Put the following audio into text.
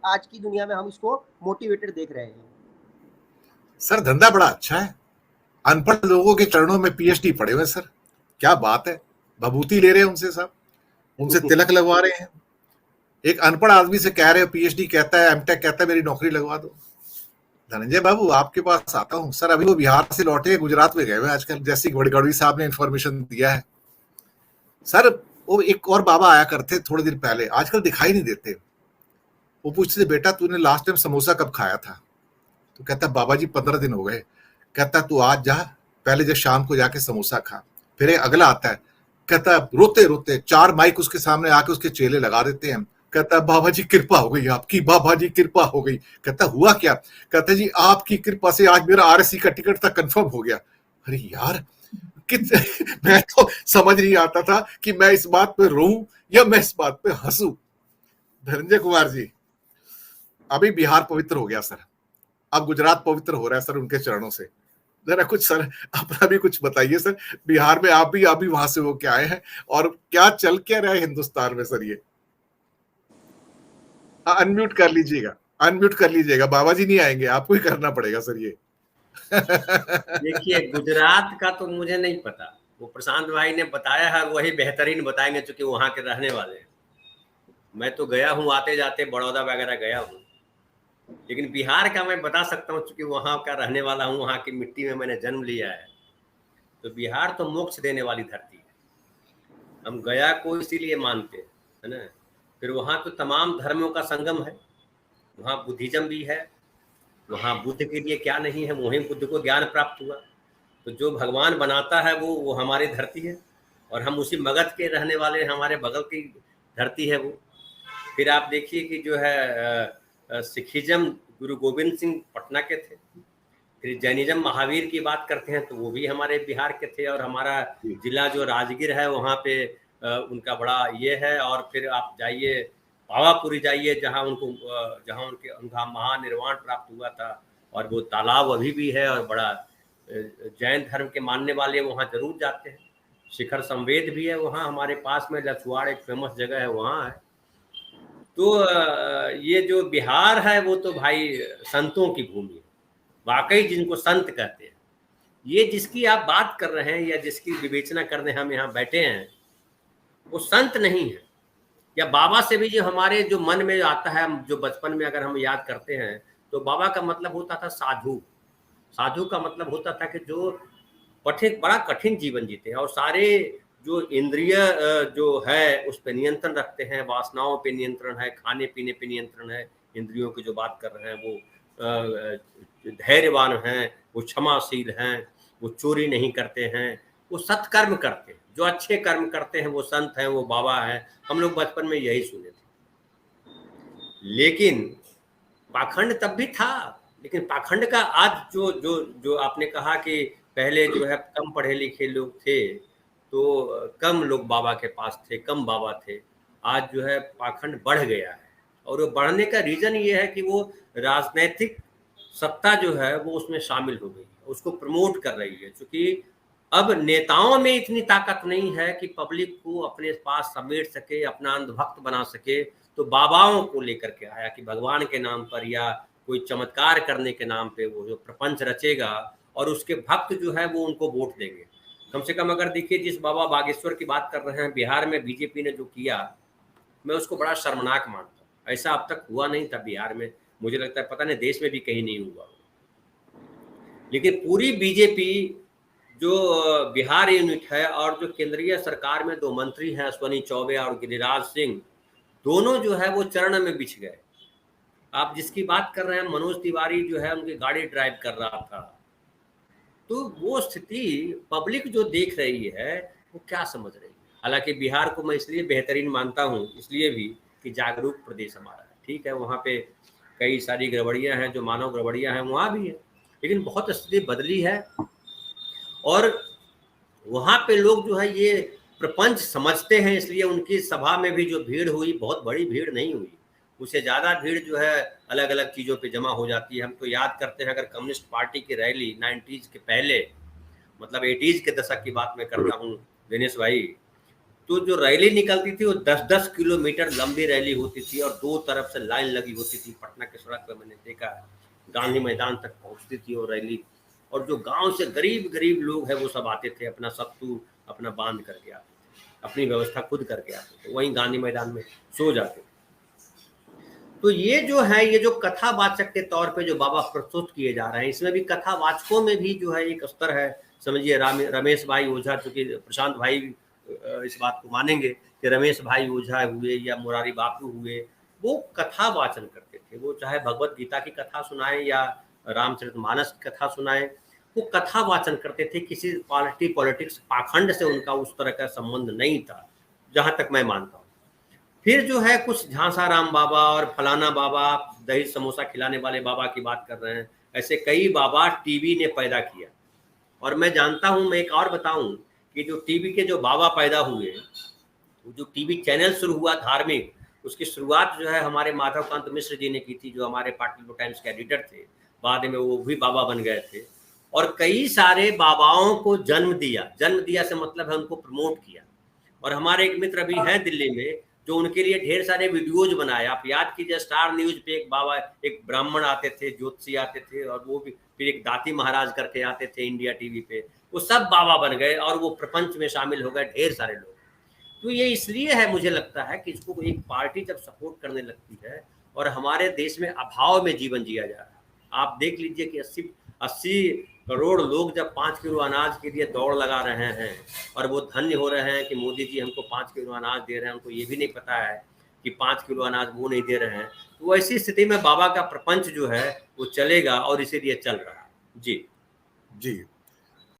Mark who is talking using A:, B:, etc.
A: आज की दुनिया में हम इसको मोटिवेटेड देख रहे हैं।
B: सर धंधा बड़ा अच्छा है, अनपढ़ लोगों के चरणों में पीएचडी पड़े हुए सर, क्या बात है, भभूति ले रहे हैं उनसे साहब, उनसे तिलक लगवा रहे हैं। एक अनपढ़ आदमी से कह रहे हो पीएचडी कहता है, एमटेक कहता है मेरी नौकरी लगवा दो। धनंजय बाबू आपके पास आता हूँ सर, अभी वो बिहार से लौटे गुजरात में गए हुए आजकल, जैसी गडकरी साहब ने इन्फॉर्मेशन दिया है सर। वो एक और बाबा आया करते थोड़े दिन पहले, आजकल दिखाई नहीं देते। वो पूछते थे बेटा तूने लास्ट टाइम समोसा कब खाया था, तो कहता बाबा जी 15 दिन हो गए। कहता तू आज जा, पहले जब शाम को जाके समोसा खा। फिर एक अगला आता है, कहता रोते रोते 4 माइक उसके सामने आके उसके चेले लगा देते हैं। कहता बाबा जी कृपा हो गई आपकी, बाबा जी कृपा हो गई। कहता हुआ क्या? कहता जी आपकी कृपा से आज मेरा आरएससी का टिकट तक कंफर्म हो गया। अरे यार मैं तो समझ नहीं आता था कि मैं इस बात पे रोऊं या मैं इस बात पे हंसूं। धनंजय कुमार जी, अभी बिहार पवित्र हो गया सर, अब गुजरात पवित्र हो रहा है सर उनके चरणों से। जरा कुछ सर अपना भी कुछ बताइए सर, बिहार में आप भी वहां से हो के आए हैं और क्या चल क्या रहा है हिंदुस्तान में सर। ये अनम्यूट कर लीजिएगा, अनम्यूट कर लीजिएगा, बाबा जी नहीं आएंगे, आपको ही करना पड़ेगा सर ये।
C: देखिए गुजरात का तो मुझे नहीं पता, वो प्रशांत भाई ने बताया है, वही बेहतरीन बताएंगे चूंकि वहां के रहने वाले हैं। मैं तो गया हूँ आते जाते, बड़ौदा वगैरह गया हूँ, लेकिन बिहार का मैं बता सकता हूँ चूंकि वहां का रहने वाला हूँ, वहां की मिट्टी में मैंने जन्म लिया है। तो बिहार तो मोक्ष देने वाली धरती है, हम गया को इसीलिए मानते हैं, है ना। फिर वहाँ तो तमाम धर्मों का संगम है, वहाँ बुद्धिज्म भी है, वहाँ बुद्ध के लिए क्या नहीं है, वहीं बुद्ध को ज्ञान प्राप्त हुआ। तो जो भगवान बनाता है वो हमारी धरती है, और हम उसी मगध के रहने वाले, हमारे बगल की धरती है वो। फिर आप देखिए कि जो है सिखिज्म गुरु गोविंद सिंह पटना के थे। फिर जैनिज्म महावीर की बात करते हैं तो वो भी हमारे बिहार के थे, और हमारा जिला जो राजगीर है वहाँ पे उनका बड़ा ये है। और फिर आप जाइए पावापुरी जाइए, जहाँ उनका महानिर्वाण प्राप्त हुआ था, और वो तालाब अभी भी है, और बड़ा जैन धर्म के मानने वाले वहाँ जरूर जाते हैं। शिखर संवेद भी है वहाँ हमारे पास में, लछुआड़ एक फेमस जगह है वहाँ है। तो ये जो बिहार है वो तो भाई संतों की भूमि है, वाकई जिनको संत कहते हैं। ये जिसकी आप बात कर रहे हैं या जिसकी विवेचना करने हम यहाँ बैठे हैं, वो संत नहीं है। या बाबा से भी जो हमारे जो मन में आता है, जो बचपन में अगर हम याद करते हैं, तो बाबा का मतलब होता था साधु। साधु का मतलब होता था कि जो बड़ा कठिन जीवन जीते हैं, और सारे जो इंद्रिय जो है उस पर नियंत्रण रखते हैं, वासनाओं पे नियंत्रण है, खाने पीने पे नियंत्रण है, इंद्रियों की जो बात कर रहे हैं वो धैर्यवान हैं, वो क्षमाशील हैं, वो चोरी नहीं करते हैं, वो सत्कर्म करते हैं, जो अच्छे कर्म करते हैं वो संत हैं, वो बाबा हैं। हम लोग बचपन में यही सुने थे। लेकिन पाखंड तब भी था, लेकिन पाखंड का आज जो जो जो आपने कहा कि पहले जो है कम पढ़े लिखे लोग थे, तो कम लोग बाबा के पास थे, कम बाबा थे। आज जो है पाखंड बढ़ गया है, और वो बढ़ने का रीजन ये है कि वो राजनीतिक सत्ता जो है वो उसमें शामिल हो गई है, उसको प्रमोट कर रही है। क्योंकि अब नेताओं में इतनी ताकत नहीं है कि पब्लिक को अपने पास समेट सके, अपना अंधभक्त बना सके। तो बाबाओं को लेकर के आया कि भगवान के नाम पर या कोई चमत्कार करने के नाम पे वो जो प्रपंच रचेगा, और उसके भक्त जो है वो उनको वोट देंगे। कम से कम अगर देखिए, जिस बाबा बागेश्वर की बात कर रहे हैं, बिहार में बीजेपी ने जो किया, मैं उसको बड़ा शर्मनाक मानता हूँ। ऐसा अब तक हुआ नहीं था बिहार में, मुझे लगता है पता नहीं देश में भी कहीं नहीं हुआ। लेकिन पूरी बीजेपी जो बिहार यूनिट है, और जो केंद्रीय सरकार में 2 मंत्री हैं, अश्वनी चौबे और गिरिराज सिंह, दोनों जो है वो चरण में बिछ गए। आप जिसकी बात कर रहे हैं, मनोज तिवारी जो है उनकी गाड़ी ड्राइव कर रहा था। तो वो स्थिति पब्लिक जो देख रही है वो क्या समझ रही है। हालांकि बिहार को मैं इसलिए बेहतरीन मानता हूँ, इसलिए भी कि जागरूक प्रदेश हमारा है। ठीक है, वहाँ पे कई सारी गड़बड़ियाँ हैं, जो मानव गड़बड़ियाँ हैं वहाँ भी है, लेकिन बहुत स्थिति बदली है। और वहाँ पे लोग जो है ये प्रपंच समझते हैं, इसलिए उनकी सभा में भी जो भीड़ हुई, बहुत बड़ी भीड़ नहीं हुई, उससे ज़्यादा भीड़ जो है अलग अलग चीज़ों पे जमा हो जाती है। हम तो याद करते हैं, अगर कम्युनिस्ट पार्टी की रैली 90s के पहले, मतलब 80s के दशक की बात मैं करता हूँ दिनेश भाई, तो जो रैली निकलती थी वो 10-10 किलोमीटर लंबी रैली होती थी और दो तरफ से लाइन लगी होती थी। पटना के सड़क पे मैंने देखा है, गांधी मैदान तक पहुंचती थी वो रैली, और जो गांव से गरीब लोग हैं वो सब आते थे, अपना सत्तू अपना बांध करके आते थे, अपनी व्यवस्था खुद करके आते थे, वहीं गांधी मैदान में सो जाते थे। तो ये जो है, ये जो कथावाचक के तौर पे जो बाबा प्रस्तुत किए जा रहे हैं, इसमें भी कथावाचकों में भी जो है एक स्तर है। समझिए रमेश भाई ओझा, चूंकि प्रशांत भाई इस बात को मानेंगे कि रमेश भाई ओझा हुए या मुरारी बापू हुए, वो कथा वाचन करते थे। वो चाहे भगवत गीता की कथा सुनाए या रामचरितमानस की कथा सुनाए, वो कथा वाचन करते थे। किसी पॉलिटिक्स पाखंड से उनका उस तरह का संबंध नहीं था, जहां तक मैं मानता हूँ। फिर जो है कुछ झांसाराम बाबा और फलाना बाबा, दही समोसा खिलाने वाले बाबा की बात कर रहे हैं, ऐसे कई बाबा टीवी ने पैदा किया। और मैं जानता हूं, मैं एक और बताऊं कि जो टीवी के जो बाबा पैदा हुए, जो टीवी चैनल शुरू हुआ धार्मिक, उसकी शुरुआत जो है हमारे माधवकांत मिश्र जी ने की थी, जो हमारे पाटलिपुत्र टाइम्स के एडिटर थे। बाद में वो भी बाबा बन गए थे और कई सारे बाबाओं को जन्म दिया से मतलब है उनको प्रमोट किया। और हमारे एक मित्र अभी हैं दिल्ली में, जो उनके लिए ढेर सारे वीडियोज बनाए। आप याद कीजिए, स्टार न्यूज पे एक बाबा, एक ब्राह्मण आते थे, ज्योतिषी आते थे, और वो भी फिर एक दाती महाराज करके आते थे इंडिया टीवी पे, वो सब बाबा बन गए और वो प्रपंच में शामिल हो गए ढेर सारे लोग। तो ये इसलिए है, मुझे लगता है कि इसको एक पार्टी जब सपोर्ट करने लगती है, और हमारे देश में अभाव में जीवन जिया जा रहा है। आप देख लीजिए कि 80 करोड़ लोग जब 5 किलो अनाज के लिए दौड़ लगा रहे हैं, और वो धन्य हो रहे हैं कि मोदी जी हमको 5 किलो अनाज दे रहे हैं, उनको ये भी नहीं पता है कि 5 किलो अनाज वो नहीं दे रहे हैं। तो ऐसी स्थिति में बाबा का प्रपंच जो है वो चलेगा, और इसीलिए चल रहा है। जी
B: जी